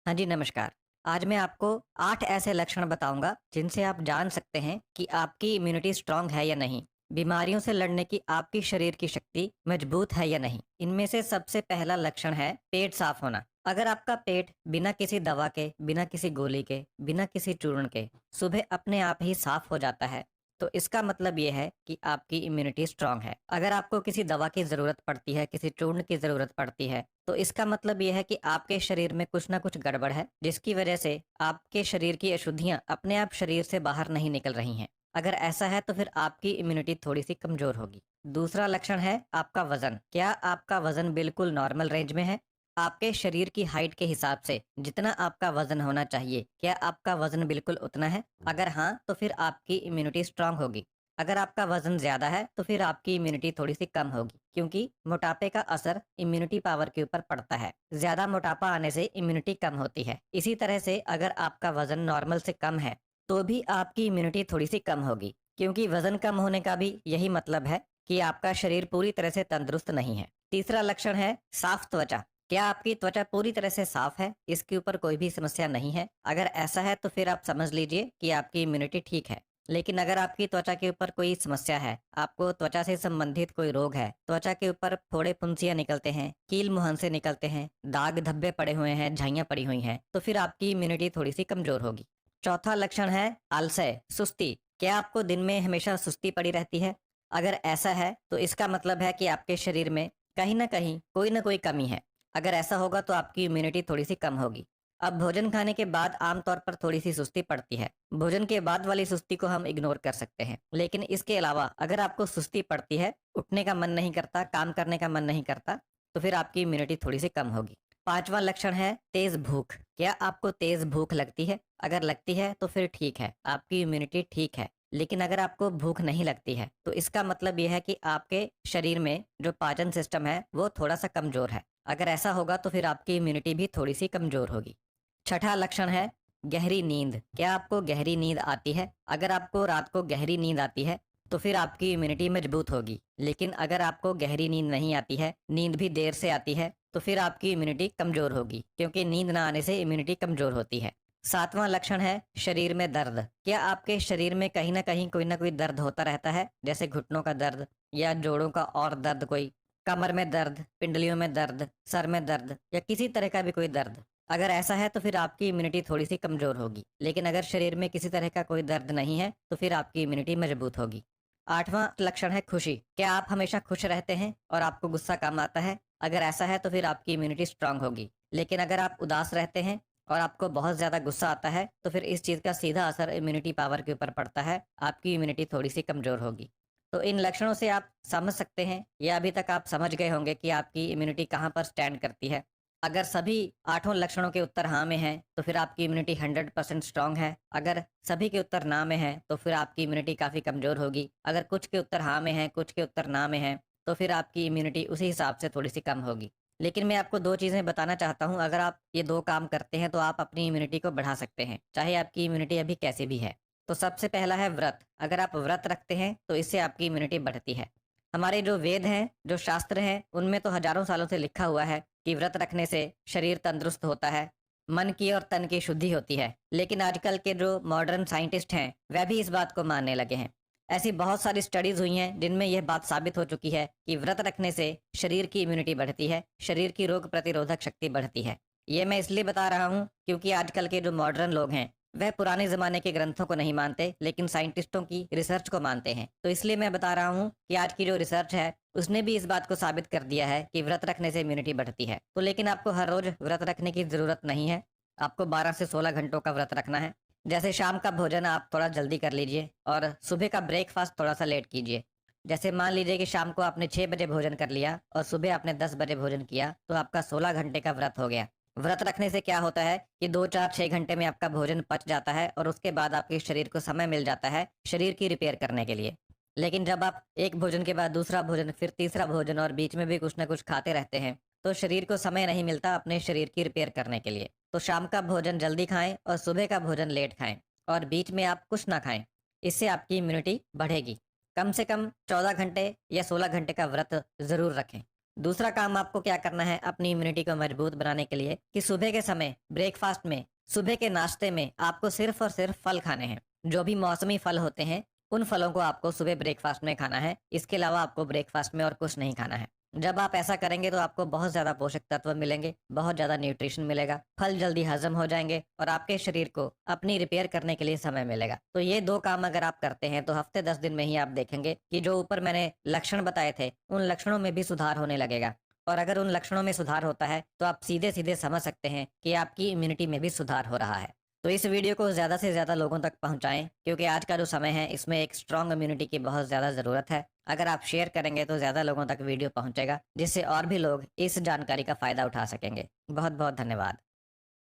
हाँ जी, नमस्कार। आज मैं आपको 8 ऐसे लक्षण बताऊँगा, जिनसे आप जान सकते हैं कि आपकी इम्यूनिटी स्ट्रॉन्ग है या नहीं। बीमारियों से लड़ने की आपकी शरीर की शक्ति मजबूत है या नहीं। इनमें से सबसे पहला लक्षण है पेट साफ होना। अगर आपका पेट बिना किसी दवा के, बिना किसी गोली के, बिना किसी चूर्ण के सुबह अपने आप ही साफ हो जाता है, तो इसका मतलब ये है कि आपकी इम्यूनिटी स्ट्रांग है। अगर आपको किसी दवा की ज़रूरत पड़ती है, किसी चूर्ण की ज़रूरत पड़ती है, तो इसका मतलब ये है कि आपके शरीर में कुछ ना कुछ गड़बड़ है, जिसकी वजह से आपके शरीर की अशुद्धियाँ अपने आप शरीर से बाहर नहीं निकल रही हैं। अगर ऐसा है तो फिर आपकी इम्यूनिटी थोड़ी-सी कमज़ोर होगी। दूसरा लक्षण है आपका वज़न। क्या आपका वज़न बिल्कुल नॉर्मल रेंज में है? आपके शरीर की हाइट के हिसाब से जितना आपका वज़न होना चाहिए, क्या आपका वज़न बिल्कुल उतना है? अगर हाँ, तो फिर आपकी इम्यूनिटी स्ट्रांग होगी। अगर आपका वज़न ज़्यादा है, तो फिर आपकी इम्यूनिटी थोड़ी-सी कम होगी, क्योंकि मोटापे का असर इम्यूनिटी पावर के ऊपर पड़ता है। ज़्यादा मोटापा आने से इम्यूनिटी कम होती है। इसी तरह से अगर आपका वज़न नॉर्मल से कम है, तो भी आपकी इम्यूनिटी थोड़ी-सी कम होगी, क्योंकि वज़न कम होने का भी यही मतलब है कि आपका शरीर पूरी तरह से तंदुरुस्त नहीं है। तीसरा लक्षण है साफ त्वचा। क्या आपकी त्वचा पूरी तरह से साफ है? इसके ऊपर कोई भी समस्या नहीं है? अगर ऐसा है तो फिर आप समझ लीजिए कि आपकी इम्यूनिटी ठीक है। लेकिन अगर आपकी त्वचा के ऊपर कोई समस्या है, आपको त्वचा से संबंधित कोई रोग है, त्वचा के ऊपर फोड़े फुंसियाँ निकलते हैं, कील मुहांसे निकलते हैं, दाग धब्बे पड़े हुए हैं, झाइयाँ पड़ी हुई हैं, तो फिर आपकी इम्यूनिटी थोड़ी-सी कमज़ोर होगी। चौथा लक्षण है आलस्य, सुस्ती। क्या आपको दिन में हमेशा सुस्ती पड़ी रहती है? अगर ऐसा है, तो इसका मतलब है कि आपके शरीर में कहीं न कहीं कोई न कोई कमी है। अगर ऐसा होगा तो आपकी इम्यूनिटी थोड़ी-सी कम होगी। अब भोजन खाने के बाद आमतौर पर थोड़ी-सी सुस्ती पड़ती है। भोजन के बाद वाली सुस्ती को हम इग्नोर कर सकते हैं। लेकिन इसके अलावा अगर आपको सुस्ती पड़ती है, उठने का मन नहीं करता, काम करने का मन नहीं करता, तो फिर आपकी इम्यूनिटी थोड़ी-सी कम होगी। पाँचवाँ लक्षण है तेज़ भूख। क्या आपको तेज़ भूख लगती है? अगर लगती है तो फिर ठीक है, आपकी इम्यूनिटी ठीक है। लेकिन अगर आपको भूख नहीं लगती है, तो इसका मतलब ये है कि आपके शरीर में जो पाचन सिस्टम है, वो थोड़ा-सा कमज़ोर है। अगर ऐसा होगा तो फिर आपकी इम्यूनिटी भी थोड़ी-सी कमज़ोर होगी। छठा लक्षण है गहरी नींद। क्या आपको गहरी नींद आती है? अगर आपको रात को गहरी नींद आती है, तो फिर आपकी इम्यूनिटी मजबूत होगी। लेकिन अगर आपको गहरी नींद नहीं आती है, नींद भी देर से आती है, तो फिर आपकी इम्यूनिटी कमज़ोर होगी, क्योंकि नींद ना आने से इम्यूनिटी कमज़ोर होती है। सातवां लक्षण है शरीर में दर्द। क्या आपके शरीर में कहीं न कहीं कोई न कोई दर्द होता रहता है? जैसे घुटनों का दर्द या जोड़ों का और दर्द कोई, कमर में दर्द, पिंडलियों में दर्द, सर में दर्द या किसी तरह का भी कोई दर्द। अगर ऐसा है तो फिर आपकी इम्यूनिटी थोड़ी-सी कमज़ोर होगी। लेकिन अगर शरीर में किसी तरह का कोई दर्द नहीं है, तो फिर आपकी इम्यूनिटी मजबूत होगी। 8वां लक्षण है खुशी। क्या आप हमेशा खुश रहते हैं और आपको गुस्सा कम आता है? अगर ऐसा है तो फिर आपकी इम्यूनिटी स्ट्रांग होगी। लेकिन अगर आप उदास रहते हैं और आपको बहुत ज़्यादा गुस्सा आता है, तो फिर इस चीज़ का सीधा असर इम्यूनिटी पावर के ऊपर पड़ता है। आपकी इम्यूनिटी थोड़ी-सी कमज़ोर होगी। तो इन लक्षणों से आप समझ सकते हैं या अभी तक आप समझ गए होंगे कि आपकी इम्यूनिटी कहाँ पर स्टैंड करती है। अगर सभी 8 लक्षणों के उत्तर हाँ में हैं, तो फिर आपकी इम्यूनिटी 100% स्ट्रांग है। अगर सभी के उत्तर ना में हैं, तो फिर आपकी इम्यूनिटी काफ़ी कमज़ोर होगी। अगर कुछ के उत्तर हाँ में हैं, कुछ के उत्तर ना में हैं, तो फिर आपकी इम्यूनिटी उसी हिसाब से थोड़ी-सी कम होगी। लेकिन मैं आपको 2 चीज़ें बताना चाहता हूँ, अगर आप ये 2 काम करते हैं, तो आप अपनी इम्यूनिटी को बढ़ा सकते हैं, चाहे आपकी इम्यूनिटी अभी कैसी भी है। तो सबसे पहला है व्रत। अगर आप व्रत रखते हैं, तो इससे आपकी इम्यूनिटी बढ़ती है। हमारे जो वेद हैं, जो शास्त्र हैं, उनमें तो हज़ारों सालों से लिखा हुआ है कि व्रत रखने से शरीर तंदुरुस्त होता है, मन की और तन की शुद्धि होती है। लेकिन आजकल के जो मॉडर्न साइंटिस्ट हैं, वह भी इस बात को मानने लगे हैं। ऐसी बहुत सारी स्टडीज़ हुई हैं, जिनमें यह बात साबित हो चुकी है कि व्रत रखने से शरीर की इम्यूनिटी बढ़ती है, शरीर की रोग प्रतिरोधक शक्ति बढ़ती है। ये मैं इसलिए बता रहा हूँ, क्योंकि आजकल के जो मॉडर्न लोग हैं, वह पुराने ज़माने के ग्रंथों को नहीं मानते, लेकिन साइंटिस्टों की रिसर्च को मानते हैं। तो इसलिए मैं बता रहा हूँ कि आज की जो रिसर्च है, उसने भी इस बात को साबित कर दिया है कि व्रत रखने से इम्यूनिटी बढ़ती है। तो लेकिन आपको हर रोज़ व्रत रखने की ज़रूरत नहीं है। आपको 12 से 16 घंटों का व्रत रखना है। जैसे शाम का भोजन आप थोड़ा जल्दी कर लीजिए और सुबह का ब्रेकफ़ास्ट थोड़ा-सा लेट कीजिए। जैसे मान लीजिए कि शाम को आपने 6 बजे भोजन कर लिया और सुबह आपने 10 बजे भोजन किया, तो आपका 16 घंटे का व्रत हो गया। व्रत रखने से क्या होता है कि 2, 4, 6 घंटे में आपका भोजन पच जाता है और उसके बाद आपके शरीर को समय मिल जाता है शरीर की रिपेयर करने के लिए। लेकिन जब आप एक भोजन के बाद दूसरा भोजन, फिर तीसरा भोजन और बीच में भी कुछ ना कुछ खाते रहते हैं, तो शरीर को समय नहीं मिलता अपने शरीर की रिपेयर करने के लिए। तो शाम का भोजन जल्दी खाएँ और सुबह का भोजन लेट खाएँ और बीच में आप कुछ ना खाएँ। इससे आपकी इम्यूनिटी बढ़ेगी। कम से कम 14 घंटे या 16 घंटे का व्रत ज़रूर रखें। दूसरा काम आपको क्या करना है अपनी इम्यूनिटी को मजबूत बनाने के लिए कि सुबह के समय ब्रेकफास्ट में, सुबह के नाश्ते में आपको सिर्फ और सिर्फ फल खाने हैं। जो भी मौसमी फल होते हैं उन फलों को आपको सुबह ब्रेकफास्ट में खाना है। इसके अलावा आपको ब्रेकफास्ट में और कुछ नहीं खाना है। जब आप ऐसा करेंगे तो आपको बहुत ज्यादा पोषक तत्व मिलेंगे, बहुत ज्यादा न्यूट्रिशन मिलेगा, फल जल्दी हजम हो जाएंगे और आपके शरीर को अपनी रिपेयर करने के लिए समय मिलेगा। तो ये दो काम अगर आप करते हैं तो हफ्ते 10 दिन में ही आप देखेंगे कि जो ऊपर मैंने लक्षण बताए थे उन लक्षणों में भी सुधार होने लगेगा। और अगर उन लक्षणों में सुधार होता है तो आप सीधे सीधे समझ सकते हैं कि आपकी इम्यूनिटी में भी सुधार हो रहा है। तो इस वीडियो को ज़्यादा से ज़्यादा लोगों तक पहुंचाएं, क्योंकि आज का जो समय है इसमें एक स्ट्रांग इम्यूनिटी की बहुत ज़्यादा ज़रूरत है। अगर आप शेयर करेंगे तो ज़्यादा लोगों तक वीडियो पहुंचेगा, जिससे और भी लोग इस जानकारी का फ़ायदा उठा सकेंगे। बहुत बहुत धन्यवाद।